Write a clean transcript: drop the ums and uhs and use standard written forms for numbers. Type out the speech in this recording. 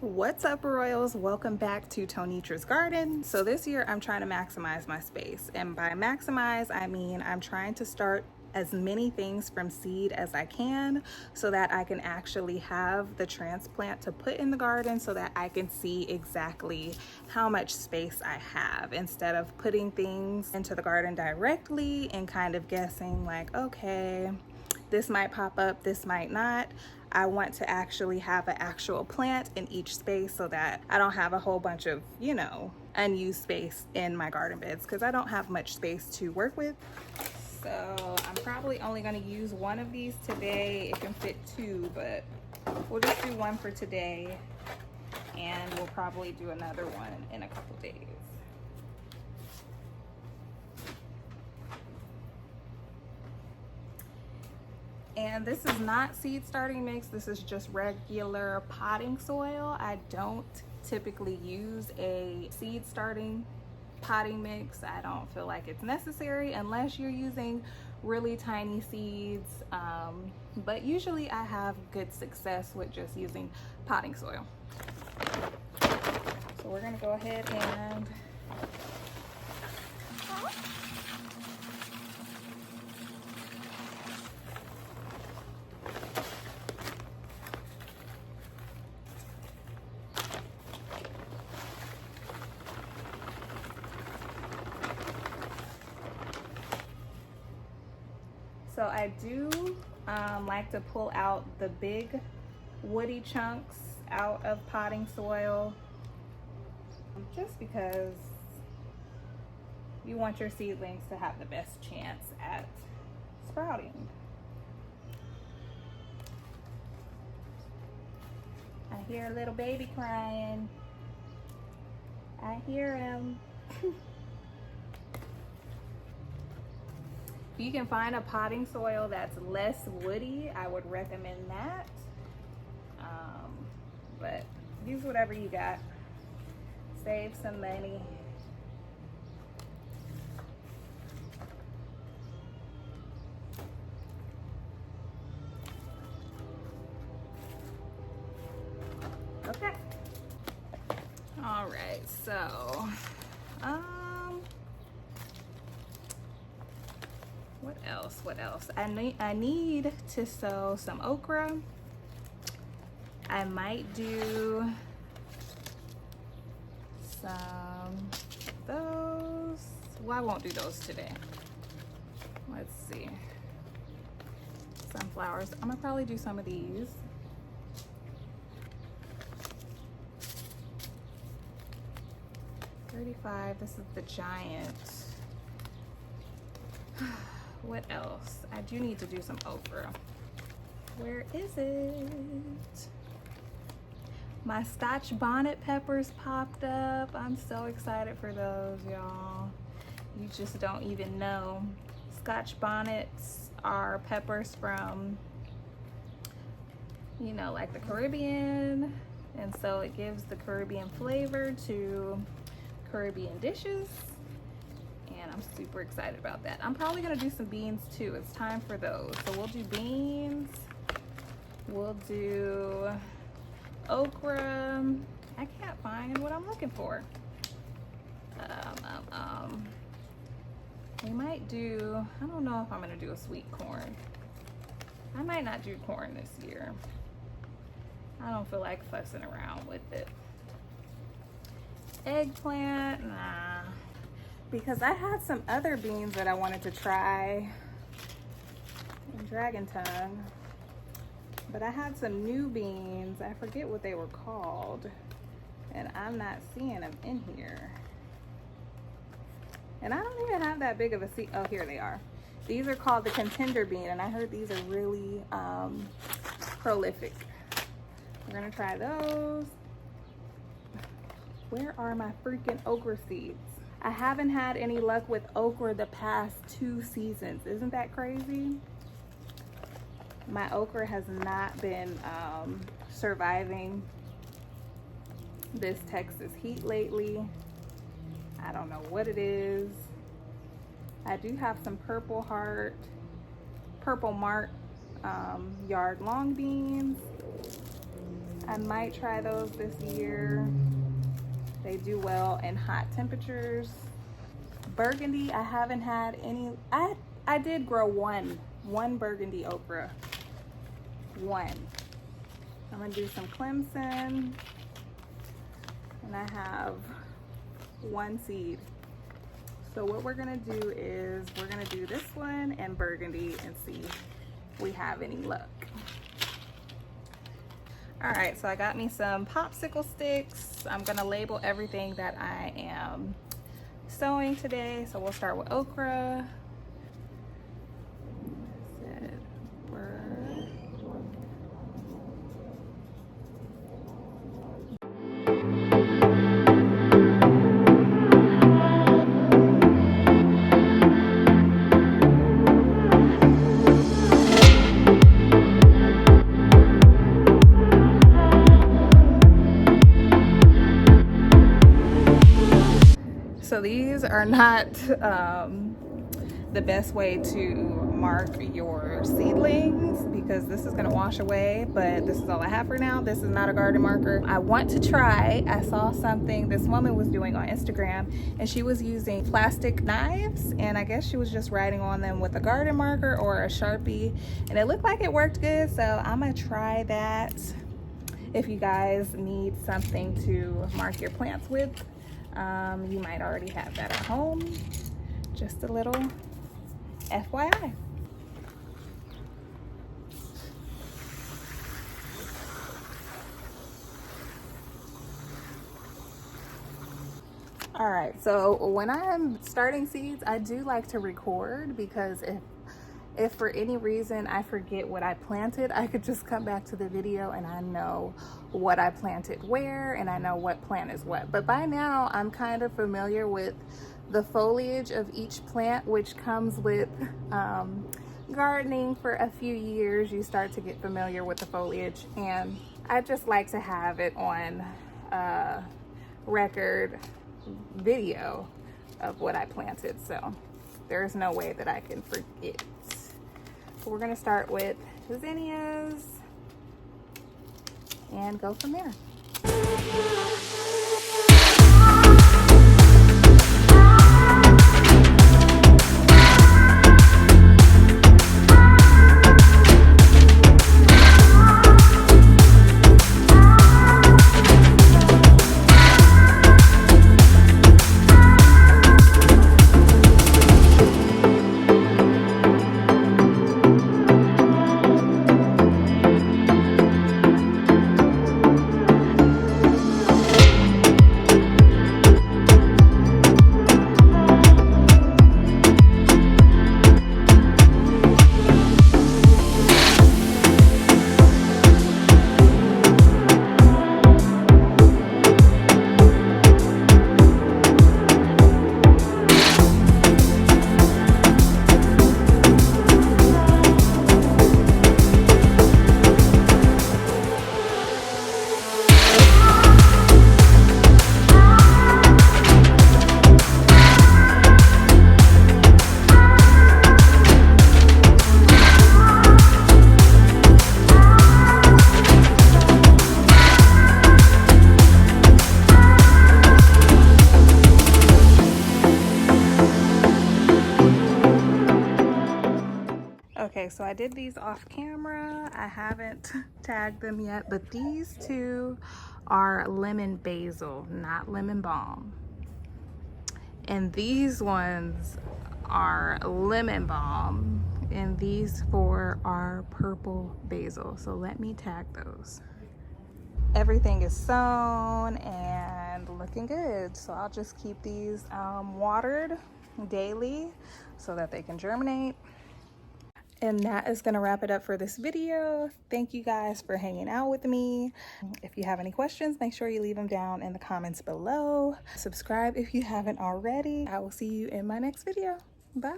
What's up, Royals? Welcome back to Tonitra's Garden. So this year I'm trying to maximize my space, and by maximize I mean I'm trying to start as many things from seed as I can so that I can actually have the transplant to put in the garden so that I can see exactly how much space I have, instead of putting things into the garden directly and kind of guessing like, okay, this might pop up, this might not. I want to actually have an actual plant in each space so that I don't have a whole bunch of, unused space in my garden beds, because I don't have much space to work with. So I'm probably only going to use one of these today. It can fit two, but we'll just do one for today, and we'll probably do another one in a couple days. And this is not seed starting mix, this is just regular potting soil. I don't typically use a seed starting potting mix. I don't feel like it's necessary unless you're using really tiny seeds. But usually I have good success with just using potting soil. So we're gonna go ahead and So I do like to pull out the big woody chunks out of potting soil, just because you want your seedlings to have the best chance at sprouting. I hear a little baby crying. I hear him. If you can find a potting soil that's less woody, I would recommend that. But use whatever you got. Save some money. Okay. All right, so what else? I need to sow some okra. I might do some of those. Well, I won't do those today. Let's see. Sunflowers. I'm gonna probably do some of these. $35. This is the giant. What else? I do need to do some okra. Where is it? My Scotch bonnet peppers popped up. I'm so excited for those, y'all. You just don't even know. Scotch bonnets are peppers from, like the Caribbean. And so it gives the Caribbean flavor to Caribbean dishes. And I'm super excited about that. I'm probably gonna do some beans too. It's time for those. So we'll do beans. We'll do okra. I can't find what I'm looking for. We might do, I don't know if I'm gonna do a sweet corn. I might not do corn this year. I don't feel like fussing around with it. Eggplant, nah. Because I had some other beans that I wanted to try. Dragon tongue. But I had some new beans. I forget what they were called. And I'm not seeing them in here. And I don't even have that big of a seed. Oh, here they are. These are called the contender bean. And I heard these are really prolific. We're gonna try those. Where are my freaking okra seeds? I haven't had any luck with okra the past 2 seasons. Isn't that crazy? My okra has not been surviving this Texas heat lately. I don't know what it is. I do have some purple mart yard long beans. I might try those this year. They do well in hot temperatures. Burgundy, I haven't had any. I did grow one burgundy okra. One. I'm gonna do some Clemson, and I have one seed. So what we're gonna do is we're gonna do this one and burgundy and see if we have any luck. All right, so I got me some popsicle sticks. I'm gonna label everything that I am sowing today. So we'll start with okra. So these are not the best way to mark your seedlings because this is gonna wash away, but this is all I have for now. This is not a garden marker. I want to try. I saw something this woman was doing on Instagram, and she was using plastic knives, and I guess she was just writing on them with a garden marker or a Sharpie, and it looked like it worked good, so I'm gonna try that. If you guys need something to mark your plants with, you might already have that at home. Just a little FYI. All right, so when I'm starting seeds, I do like to record because if for any reason I forget what I planted, I could just come back to the video and I know what I planted where and I know what plant is what. But by now I'm kind of familiar with the foliage of each plant, which comes with gardening for a few years. You start to get familiar with the foliage, and I just like to have it on record video of what I planted, so there's no way that I can forget. So we're gonna start with zinnias and go from there. Okay, so I did these off camera. I haven't tagged them yet, but these two are lemon basil, not lemon balm. And these ones are lemon balm, and these four are purple basil. So let me tag those. Everything is sown and looking good. So I'll just keep these watered daily so that they can germinate. And that is gonna wrap it up for this video. Thank you guys for hanging out with me. If you have any questions, make sure you leave them down in the comments below. Subscribe if you haven't already. I will see you in my next video. Bye.